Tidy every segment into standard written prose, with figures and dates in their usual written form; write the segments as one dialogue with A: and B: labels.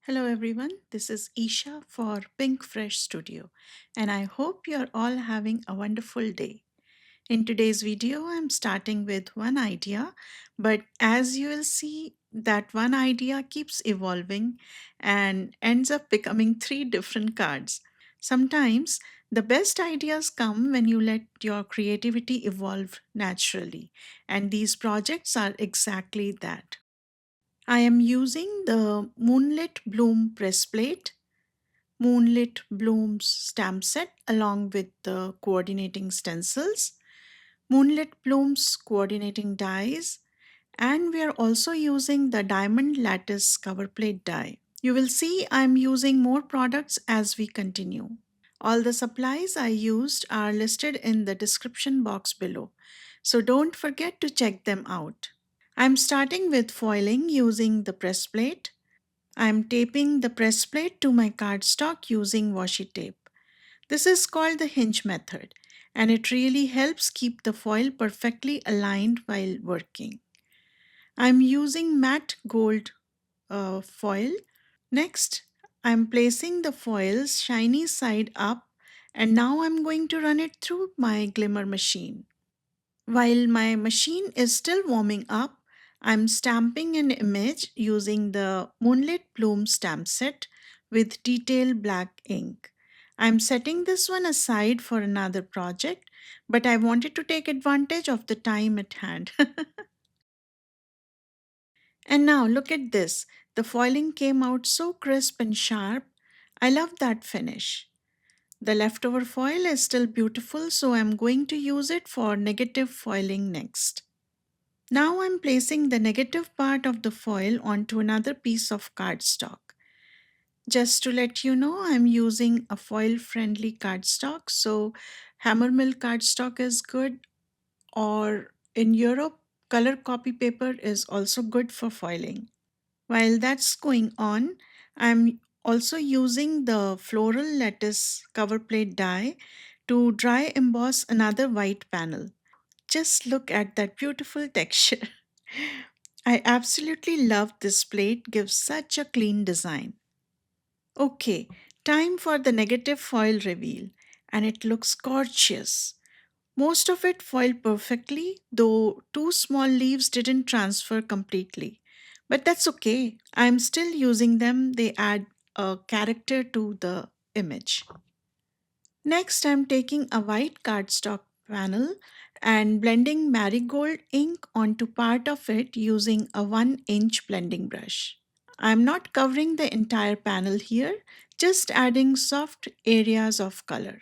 A: Hello everyone, this is Isha for Pinkfresh Studio, and I hope you're all having a wonderful day. In today's video, I'm starting with one idea, but as you will see, that one idea keeps evolving and ends up becoming three different cards. Sometimes the best ideas come when you let your creativity evolve naturally, and these projects are exactly that. I am using the Moonlit Bloom press plate, Moonlit Blooms stamp set along with the coordinating stencils, Moonlit Blooms coordinating dies, and we are also using the Diamond Lattice cover plate die. You will see I am using more products as we continue. All the supplies I used are listed in the description box below, so don't forget to check them out. I'm starting with foiling using the press plate. I'm taping the press plate to my cardstock using washi tape. This is called the hinge method, and it really helps keep the foil perfectly aligned while working. I'm using matte gold foil. Next, I'm placing the foil's shiny side up, and now I'm going to run it through my glimmer machine. While my machine is still warming up, I'm stamping an image using the Moonlit Bloom stamp set with detailed black ink. I'm setting this one aside for another project, but I wanted to take advantage of the time at hand. And now look at this. The foiling came out so crisp and sharp. I love that finish. The leftover foil is still beautiful, so I'm going to use it for negative foiling next. Now I'm placing the negative part of the foil onto another piece of cardstock. Just to let you know, I'm using a foil friendly cardstock, so hammermill cardstock is good, or in Europe, color copy paper is also good for foiling. While that's going on, I'm also using the Floral Lattice cover plate die to dry emboss another white panel. Just look at that beautiful texture. I absolutely love this plate, gives such a clean design. Okay, time for the negative foil reveal, and it looks gorgeous. Most of it foiled perfectly, though two small leaves didn't transfer completely. But that's okay. I'm still using them, they add a character to the image. Next, I'm taking a white cardstock panel and blending marigold ink onto part of it using a 1-inch blending brush. I'm not covering the entire panel here, just adding soft areas of color.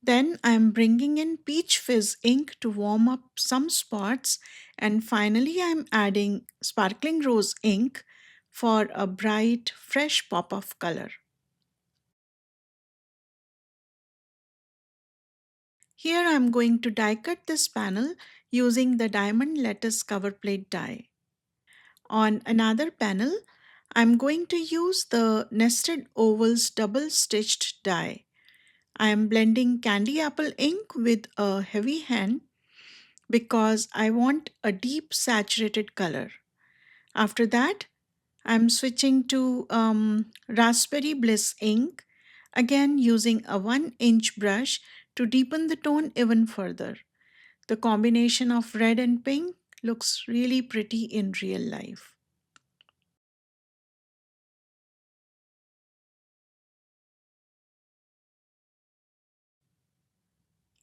A: Then I'm bringing in peach fizz ink to warm up some spots, and finally I'm adding sparkling rose ink for a bright, fresh pop of color. Here I'm going to die cut this panel using the diamond lattice cover plate die. On another panel, I'm going to use the nested ovals double stitched die. I am blending candy apple ink with a heavy hand because I want a deep saturated color. After that, I'm switching to raspberry bliss ink, again using a 1-inch brush to deepen the tone even further. The combination of red and pink looks really pretty in real life.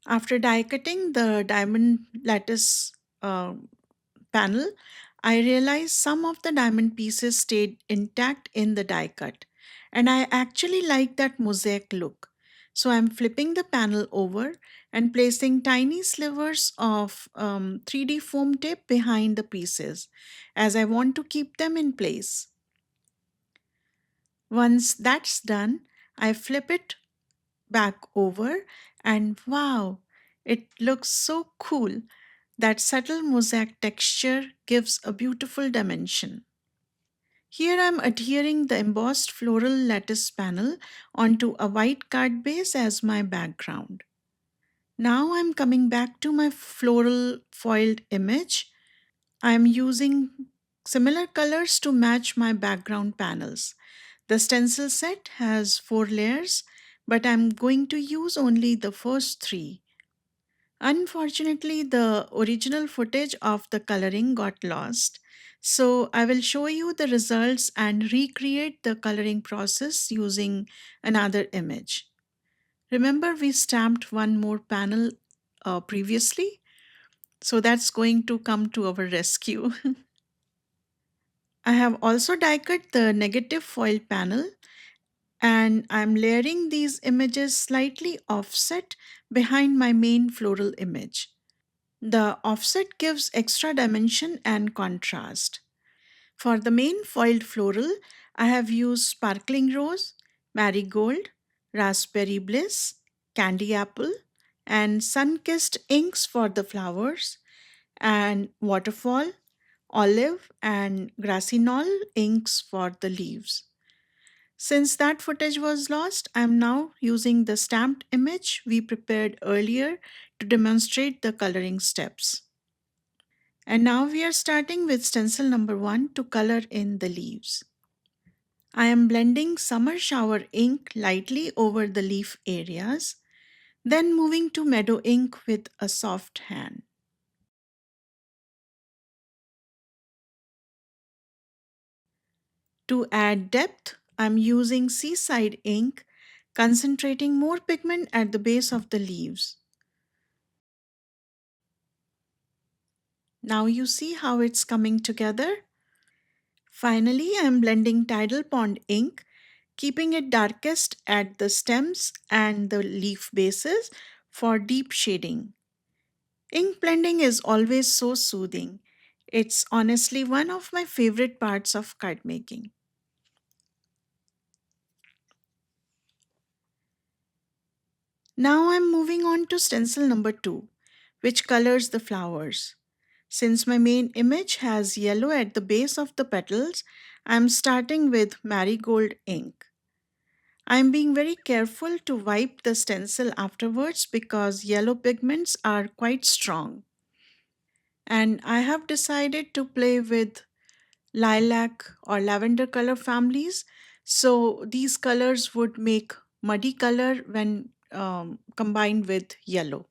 A: After die cutting the diamond lattice uh, panel, I realized some of the diamond pieces stayed intact in the die cut, and I actually like that mosaic look. So I'm flipping the panel over and placing tiny slivers of 3D foam tape behind the pieces as I want to keep them in place. Once that's done, I flip it back over, and wow, it looks so cool. That subtle mosaic texture gives a beautiful dimension. Here I'm adhering the embossed floral lattice panel onto a white card base as my background. Now I'm coming back to my floral foiled image. I'm using similar colors to match my background panels. The stencil set has 4 layers, but I'm going to use only the first three. Unfortunately, the original footage of the coloring got lost, so I will show you the results and recreate the coloring process using another image. Remember, we stamped one more panel previously, so that's going to come to our rescue. I have also die cut the negative foil panel, and I'm layering these images slightly offset behind my main floral image. The offset gives extra dimension and contrast. For the main foiled floral, I have used sparkling rose, marigold, raspberry bliss, candy apple, and sun kissed inks for the flowers, and waterfall, olive, and grassinol inks for the leaves. Since that footage was lost, I am now using the stamped image we prepared earlier to demonstrate the coloring steps. And now we are starting with stencil number 1 to color in the leaves. I am blending summer shower ink lightly over the leaf areas, then moving to meadow ink with a soft hand. To add depth, I am using seaside ink, concentrating more pigment at the base of the leaves. Now you see how it's coming together. Finally, I am blending tidal pond ink, keeping it darkest at the stems and the leaf bases for deep shading. Ink blending is always so soothing. It's honestly one of my favorite parts of card making. Now I'm moving on to stencil number 2, which colors the flowers. Since my main image has yellow at the base of the petals, I'm starting with marigold ink. I'm being very careful to wipe the stencil afterwards because yellow pigments are quite strong. And I have decided to play with lilac or lavender color families. So these colors would make muddy color when combined with yellow.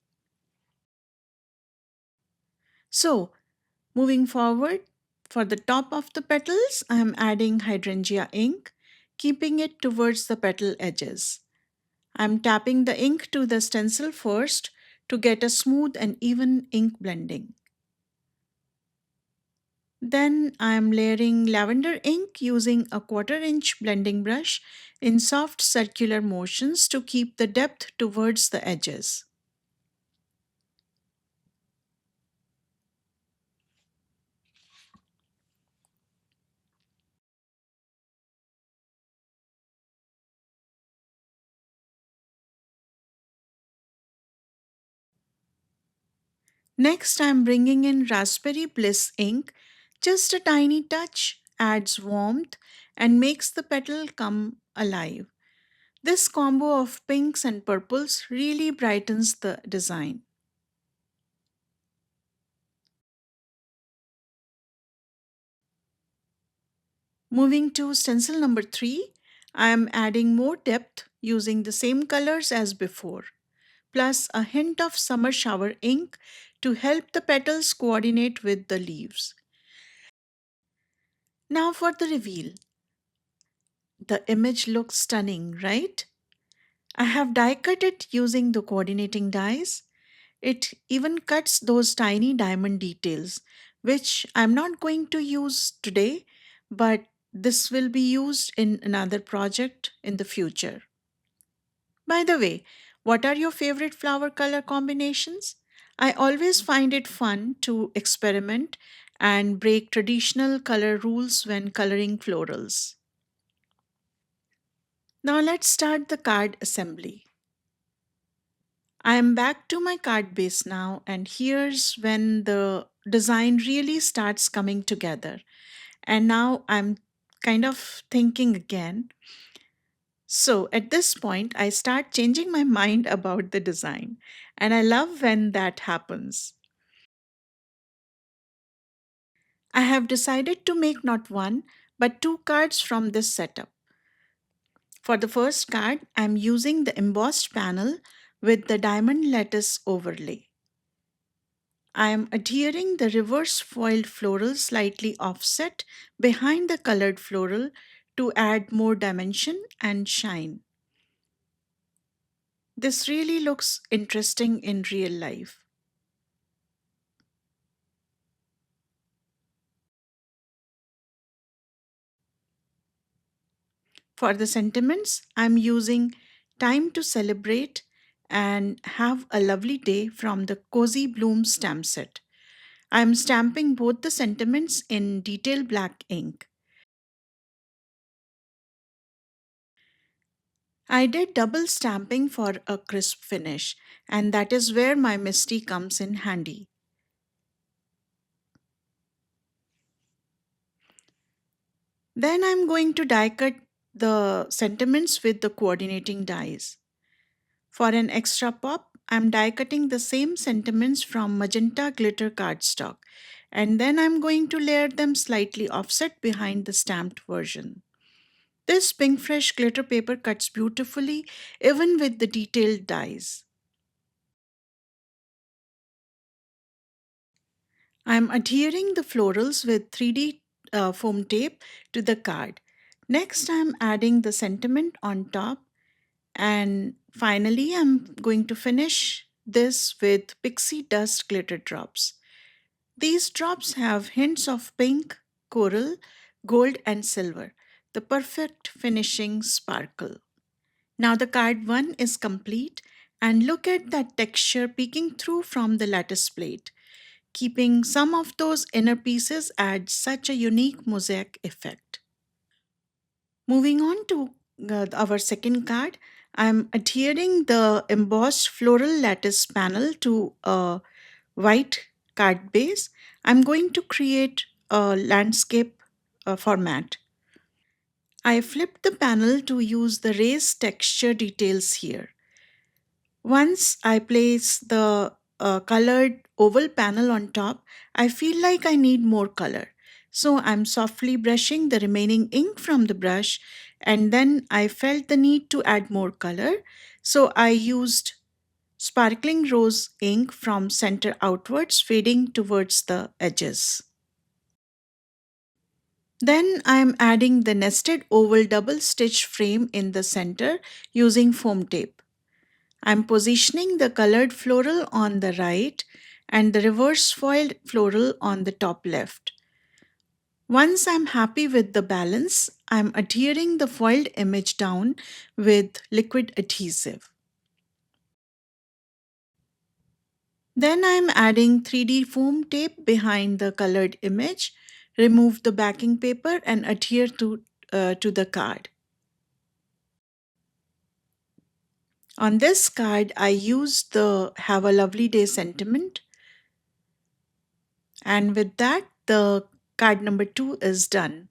A: So moving forward, for the top of the petals, I am adding hydrangea ink, keeping it towards the petal edges. I'm tapping the ink to the stencil first to get a smooth and even ink blending. Then I'm layering lavender ink using a quarter-inch blending brush in soft circular motions to keep the depth towards the edges. Next, I'm bringing in Raspberry Bliss ink. Just a tiny touch adds warmth and makes the petal come alive. This combo of pinks and purples really brightens the design. Moving to stencil number 3, I am adding more depth using the same colors as before, plus a hint of summer shower ink to help the petals coordinate with the leaves. Now for the reveal. The image looks stunning, right? I have die cut it using the coordinating dies. It even cuts those tiny diamond details, which I'm not going to use today, but this will be used in another project in the future. By the way, what are your favorite flower color combinations? I always find it fun to experiment and break traditional color rules when coloring florals. Now let's start the card assembly. I am back to my card base now, and here's when the design really starts coming together. And now I'm kind of thinking again. So at this point, I start changing my mind about the design, and I love when that happens. I have decided to make not one, but two cards from this setup. For the first card, I'm using the embossed panel with the diamond lattice overlay. I am adhering the reverse foiled floral slightly offset behind the colored floral to add more dimension and shine. This really looks interesting in real life. For the sentiments, I'm using Time to Celebrate and Have a Lovely Day from the Cozy Bloom stamp set. I'm stamping both the sentiments in detail black ink. I did double stamping for a crisp finish, and that is where my Misty comes in handy. Then I'm going to die cut the sentiments with the coordinating dies. For an extra pop, I'm die cutting the same sentiments from magenta glitter cardstock, and then I'm going to layer them slightly offset behind the stamped version. This Pinkfresh glitter paper cuts beautifully even with the detailed dies. I'm adhering the florals with 3D foam tape to the card. Next, I'm adding the sentiment on top, and finally, I'm going to finish this with pixie dust glitter drops. These drops have hints of pink, coral, gold, and silver, the perfect finishing sparkle. Now the card 1 is complete, and look at that texture peeking through from the lattice plate. Keeping some of those inner pieces adds such a unique mosaic effect. Moving on to our second card, I'm adhering the embossed floral lattice panel to a white card base. I'm going to create a landscape format. I flipped the panel to use the raised texture details here. Once I place the colored oval panel on top, I feel like I need more color. So I'm softly brushing the remaining ink from the brush, and then I felt the need to add more color. So I used sparkling rose ink from center outwards, fading towards the edges. Then I am adding the nested oval double stitch frame in the center using foam tape. I'm positioning the colored floral on the right and the reverse foiled floral on the top left. Once I'm happy with the balance, I'm adhering the foiled image down with liquid adhesive. Then I'm adding 3D foam tape behind the colored image, remove the backing paper and adhere to the card. On this card, I used the Have a Lovely Day sentiment, and with that, the card number 2 is done.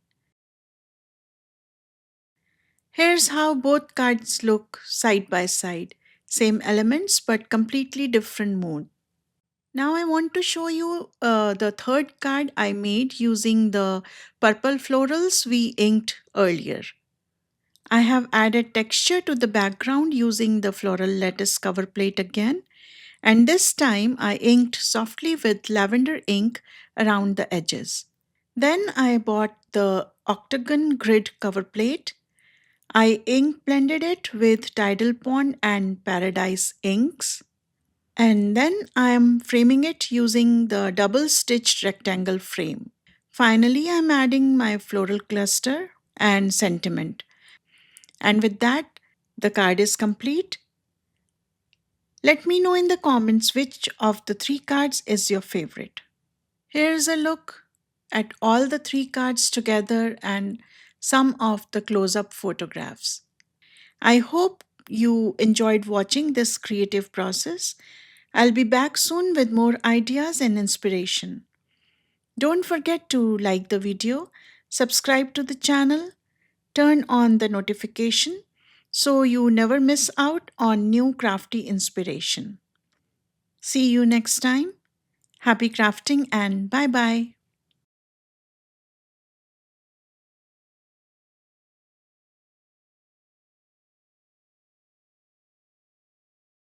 A: Here's how both cards look side by side. Same elements but completely different mood. Now I want to show you the third card I made using the purple florals we inked earlier. I have added texture to the background using the floral lattice cover plate again, and this time I inked softly with lavender ink around the edges. Then I bought the Octagon Grid cover plate. I ink blended it with Tidal Pond and Paradise inks. And then I am framing it using the double stitched rectangle frame. Finally, I'm adding my floral cluster and sentiment. And with that, the card is complete. Let me know in the comments which of the three cards is your favorite. Here's a look at all the three cards together and some of the close up photographs. I hope you enjoyed watching this creative process. I'll be back soon with more ideas and inspiration. Don't forget to like the video, subscribe to the channel, turn on the notification so you never miss out on new crafty inspiration. See you next time. Happy crafting and bye bye.